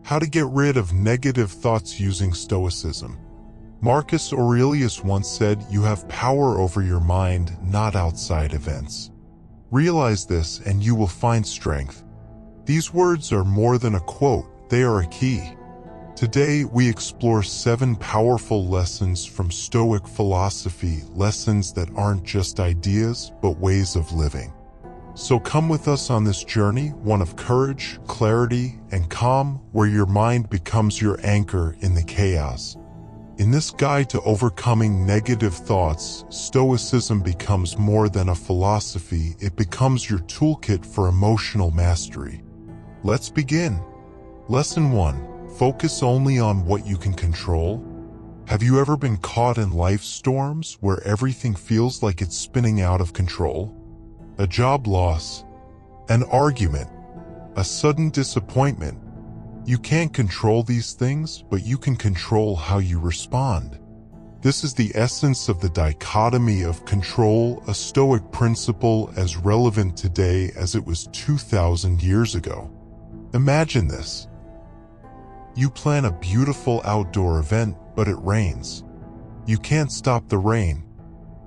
How to get rid of negative thoughts using Stoicism. Marcus Aurelius once said, "You have power over your mind, not outside events." Realize this and you will find strength. These words are more than a quote, they are a key. Today we explore 7 powerful lessons from Stoic philosophy, lessons that aren't just ideas, but ways of living. So come with us on this journey, one of courage, clarity, and calm, where your mind becomes your anchor in the chaos. In this guide to overcoming negative thoughts, Stoicism becomes more than a philosophy, it becomes your toolkit for emotional mastery. Let's begin. Lesson 1. Focus only on what you can control. Have you ever been caught in life's storms where everything feels like it's spinning out of control? A job loss, an argument, a sudden disappointment. You can't control these things, but you can control how you respond. This is the essence of the dichotomy of control, a Stoic principle as relevant today as it was 2,000 years ago. Imagine this. You plan a beautiful outdoor event, but it rains. You can't stop the rain,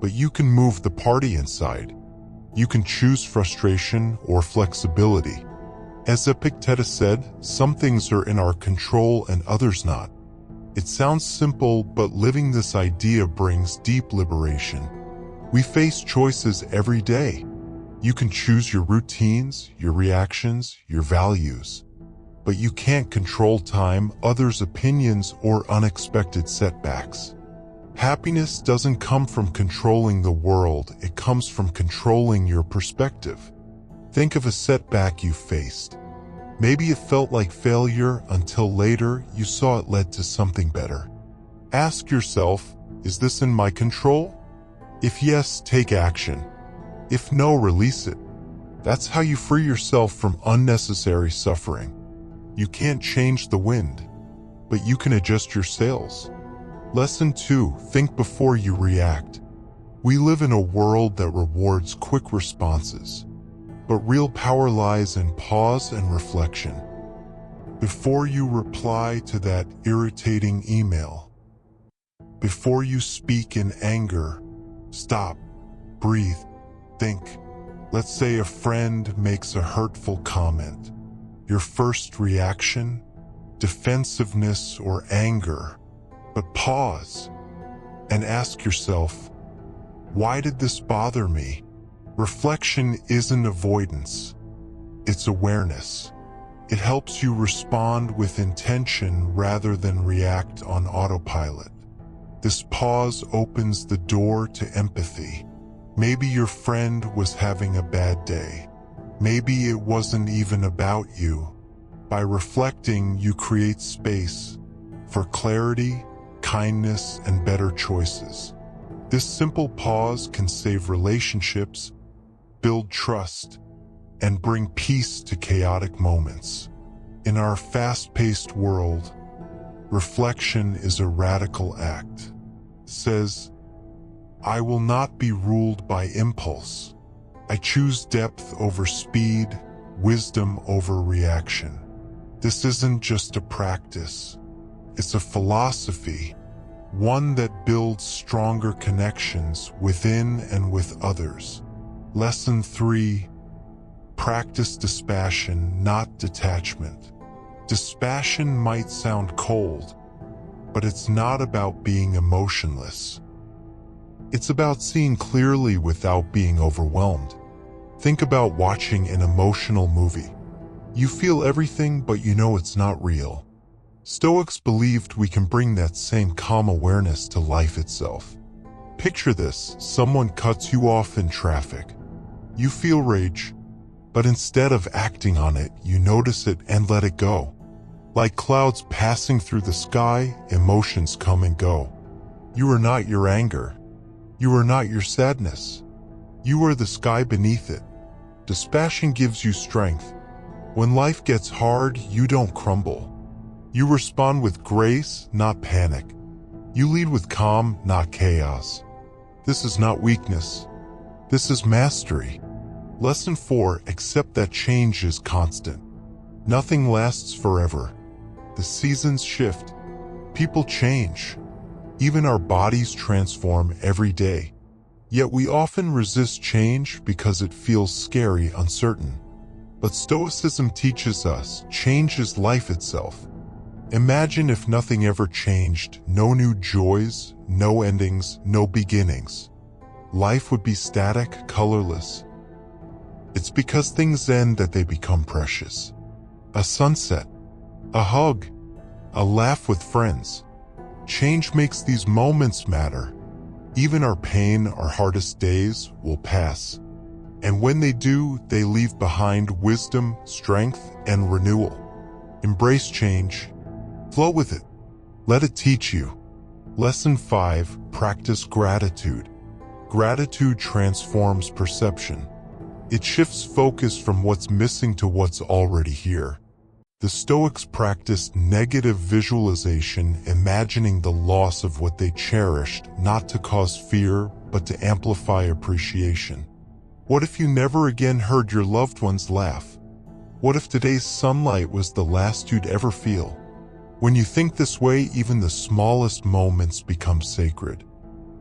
but you can move the party inside. You can choose frustration or flexibility. As Epictetus said, some things are in our control and others not. It sounds simple, but living this idea brings deep liberation. We face choices every day. You can choose your routines, your reactions, your values. But you can't control time, others' opinions, or unexpected setbacks. Happiness doesn't come from controlling the world, it comes from controlling your perspective. Think of a setback you faced. Maybe it felt like failure until later you saw it led to something better. Ask yourself, is this in my control? If yes, take action. If no, release it. That's how you free yourself from unnecessary suffering. You can't change the wind, but you can adjust your sails. Lesson 2. Think before you react. We live in a world that rewards quick responses, but real power lies in pause and reflection. Before you reply to that irritating email, before you speak in anger, stop, breathe, think. Let's say a friend makes a hurtful comment. Your first reaction? Defensiveness or anger. But pause and ask yourself, why did this bother me? Reflection isn't avoidance, it's awareness. It helps you respond with intention rather than react on autopilot. This pause opens the door to empathy. Maybe your friend was having a bad day. Maybe it wasn't even about you. By reflecting, you create space for clarity, kindness, and better choices. This simple pause can save relationships, build trust, and bring peace to chaotic moments. In our fast-paced world, reflection is a radical act. It says, I will not be ruled by impulse. I choose depth over speed, wisdom over reaction. This isn't just a practice. It's a philosophy, one that builds stronger connections within and with others. Lesson 3. Practice dispassion, not detachment. Dispassion might sound cold, but it's not about being emotionless. It's about seeing clearly without being overwhelmed. Think about watching an emotional movie. You feel everything, but you know it's not real. Stoics believed we can bring that same calm awareness to life itself. Picture this, someone cuts you off in traffic. You feel rage, but instead of acting on it, you notice it and let it go. Like clouds passing through the sky, emotions come and go. You are not your anger. You are not your sadness. You are the sky beneath it. Dispassion gives you strength. When life gets hard, you don't crumble. You respond with grace, not panic. You lead with calm, not chaos. This is not weakness. This is mastery. Lesson 4. Accept that change is constant. Nothing lasts forever. The The seasons shift. People change. Even our bodies transform every day. Yet we often resist change because it feels scary, uncertain. But Stoicism teaches us change is life itself. Imagine if nothing ever changed, no new joys, no endings, no beginnings. Life would be static, colorless. It's because things end that they become precious. A sunset, a hug, a laugh with friends. Change makes these moments matter. Even our pain, our hardest days, will pass. And when they do, they leave behind wisdom, strength, and renewal. Embrace change. Flow with it. Let it teach you. Lesson 5. Practice gratitude. Gratitude transforms perception. It shifts focus from what's missing to what's already here. The Stoics practiced negative visualization, imagining the loss of what they cherished, not to cause fear, but to amplify appreciation. What if you never again heard your loved ones laugh? What if today's sunlight was the last you'd ever feel? When you think this way, even the smallest moments become sacred.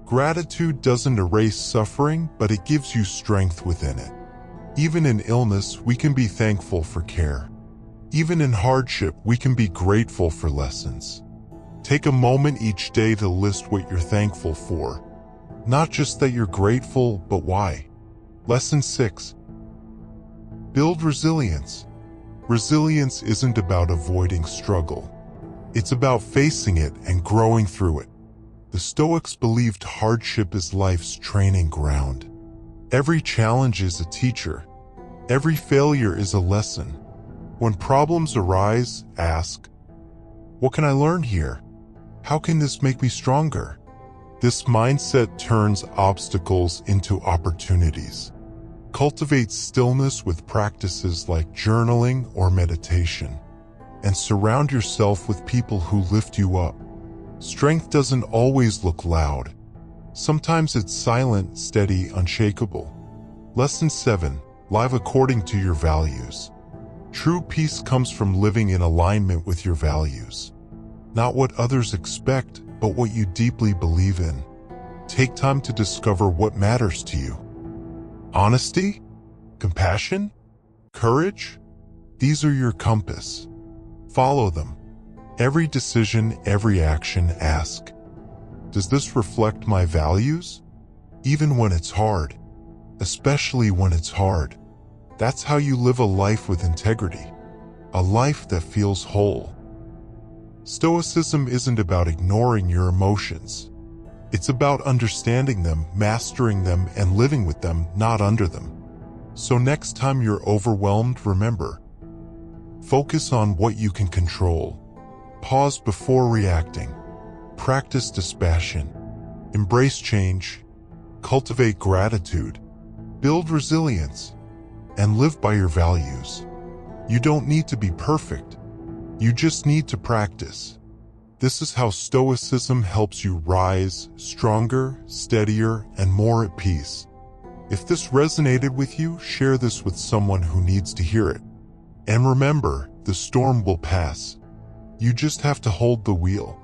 Gratitude doesn't erase suffering, but it gives you strength within it. Even in illness, we can be thankful for care. Even in hardship, we can be grateful for lessons. Take a moment each day to list what you're thankful for. Not just that you're grateful, but why. Lesson 6. Build resilience. Resilience isn't about avoiding struggle. It's about facing it and growing through it. The Stoics believed hardship is life's training ground. Every challenge is a teacher. Every failure is a lesson. When problems arise, ask, what can I learn here? How can this make me stronger? This mindset turns obstacles into opportunities. Cultivate stillness with practices like journaling or meditation. And surround yourself with people who lift you up. Strength doesn't always look loud. Sometimes it's silent, steady, unshakable. Lesson 7. Live according to your values. True peace comes from living in alignment with your values. Not what others expect, but what you deeply believe in. Take time to discover what matters to you. Honesty? Compassion? Courage? These are your compass. Follow them. Every decision, every action, ask, does this reflect my values? Even when it's hard. Especially when it's hard. That's how you live a life with integrity. A life that feels whole. Stoicism isn't about ignoring your emotions. It's about understanding them, mastering them, and living with them, not under them. So next time you're overwhelmed, remember, focus on what you can control. Pause before reacting. Practice dispassion. Embrace change. Cultivate gratitude. Build resilience. And live by your values. You don't need to be perfect. You just need to practice. This is how Stoicism helps you rise, stronger, steadier, and more at peace. If this resonated with you, share this with someone who needs to hear it. And remember, the storm will pass. You just have to hold the wheel.